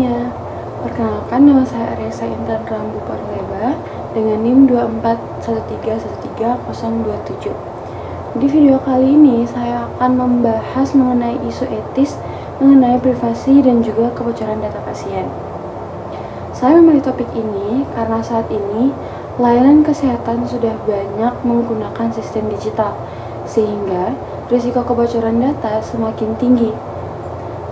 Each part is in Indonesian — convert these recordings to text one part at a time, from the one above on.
semuanya, perkenalkan nama saya Aresa Intan Rambu Parleba dengan NIM 241313027. Di video kali ini saya akan membahas mengenai isu etis mengenai privasi dan juga kebocoran data pasien. Saya memilih topik ini karena saat ini layanan kesehatan sudah banyak menggunakan sistem digital, sehingga risiko kebocoran data semakin tinggi.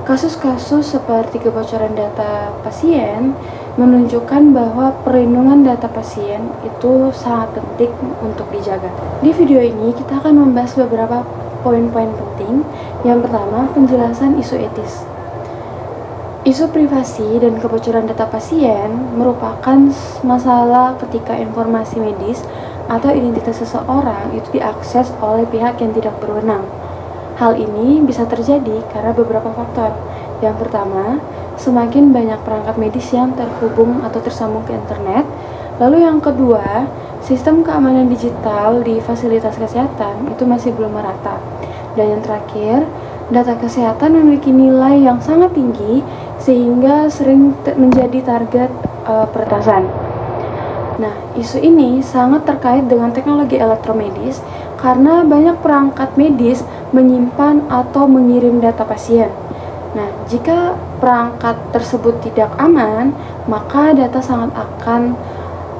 Kasus-kasus seperti kebocoran data pasien menunjukkan bahwa perlindungan data pasien itu sangat penting untuk dijaga. Di video ini kita akan membahas beberapa poin-poin penting. Yang pertama, penjelasan isu etis. Isu privasi dan kebocoran data pasien merupakan masalah ketika informasi medis atau identitas seseorang itu diakses oleh pihak yang tidak berwenang. Hal ini bisa terjadi karena beberapa faktor. Yang pertama, semakin banyak perangkat medis yang terhubung atau tersambung ke internet. Lalu yang kedua, sistem keamanan digital di fasilitas kesehatan itu masih belum merata. Dan yang terakhir, data kesehatan memiliki nilai yang sangat tinggi sehingga sering menjadi target peretasan. Nah, isu ini sangat terkait dengan teknologi elektromedis karena banyak perangkat medis menyimpan atau mengirim data pasien. Nah, jika perangkat tersebut tidak aman, maka data sangat akan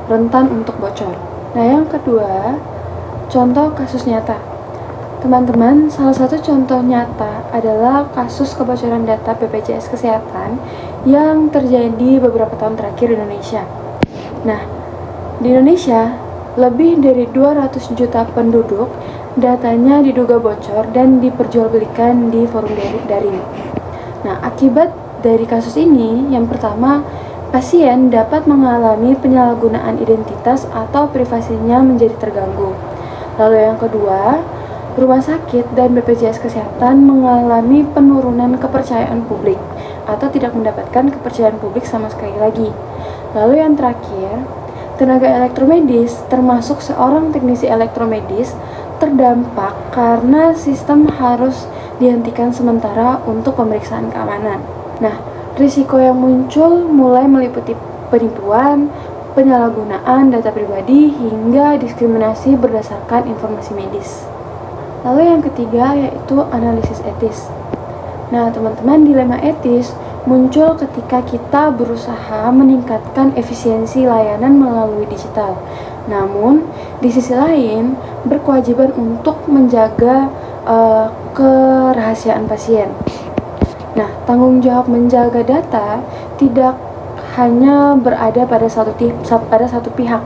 rentan untuk bocor. Nah, yang kedua, contoh kasus nyata. Teman-teman, salah satu contoh nyata adalah kasus kebocoran data BPJS Kesehatan yang terjadi beberapa tahun terakhir di Indonesia. Nah, di Indonesia, lebih dari 200 juta penduduk datanya diduga bocor dan diperjualbelikan di forum daring. Nah, akibat dari kasus ini, yang pertama, pasien dapat mengalami penyalahgunaan identitas atau privasinya menjadi terganggu. Lalu yang kedua, rumah sakit dan BPJS Kesehatan mengalami penurunan kepercayaan publik atau tidak mendapatkan kepercayaan publik sama sekali lagi. Lalu yang terakhir, tenaga elektromedis termasuk seorang teknisi elektromedis terdampak karena sistem harus dihentikan sementara untuk pemeriksaan keamanan. Nah, risiko yang muncul mulai meliputi penipuan, penyalahgunaan data pribadi, hingga diskriminasi berdasarkan informasi medis. Lalu yang ketiga yaitu analisis etis. Nah, teman-teman, dilema etis muncul ketika kita berusaha meningkatkan efisiensi layanan melalui digital. Namun, di sisi lain, berkewajiban untuk menjaga kerahasiaan pasien. Nah, tanggung jawab menjaga data tidak hanya berada pada satu pihak.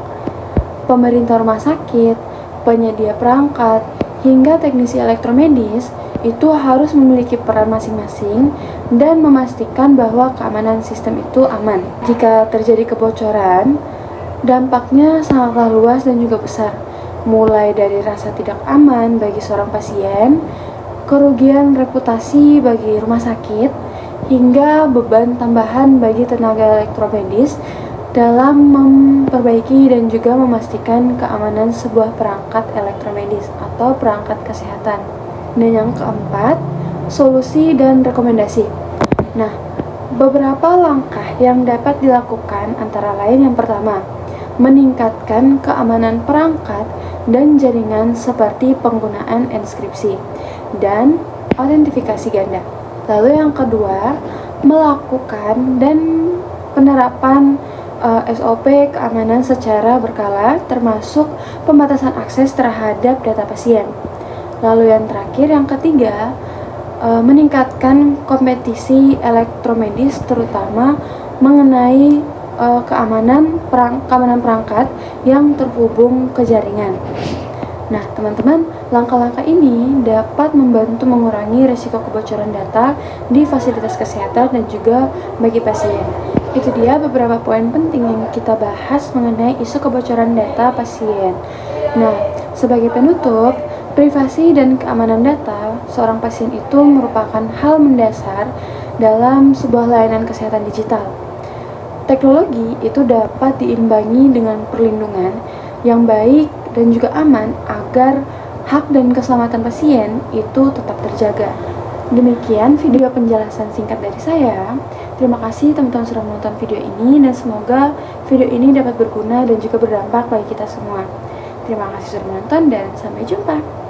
Pemerintah rumah sakit, penyedia perangkat, hingga teknisi elektromedis itu harus memiliki peran masing-masing dan memastikan bahwa keamanan sistem itu aman. Jika terjadi kebocoran, dampaknya sangatlah luas dan juga besar, mulai dari rasa tidak aman bagi seorang pasien, kerugian reputasi bagi rumah sakit, hingga beban tambahan bagi tenaga elektromedis dalam memperbaiki dan juga memastikan keamanan sebuah perangkat elektromedis atau perangkat kesehatan. Dan yang keempat, solusi dan rekomendasi. Nah, beberapa langkah yang dapat dilakukan antara lain yang pertama, meningkatkan keamanan perangkat dan jaringan seperti penggunaan enskripsi dan autentifikasi ganda. Lalu yang kedua, melakukan dan penerapan SOP keamanan secara berkala termasuk pembatasan akses terhadap data pasien. Lalu yang terakhir, yang ketiga, meningkatkan kompetisi elektromedis terutama mengenai keamanan perangkat yang terhubung ke jaringan. Nah, teman-teman, langkah-langkah ini dapat membantu mengurangi risiko kebocoran data di fasilitas kesehatan dan juga bagi pasien. Itu dia beberapa poin penting yang kita bahas mengenai isu kebocoran data pasien. Nah, sebagai penutup, privasi dan keamanan data seorang pasien itu merupakan hal mendasar dalam sebuah layanan kesehatan digital. Teknologi itu dapat diimbangi dengan perlindungan yang baik dan juga aman agar hak dan keselamatan pasien itu tetap terjaga. Demikian video penjelasan singkat dari saya. Terima kasih teman-teman sudah menonton video ini dan semoga video ini dapat berguna dan juga berdampak bagi kita semua. Terima kasih sudah menonton dan sampai jumpa.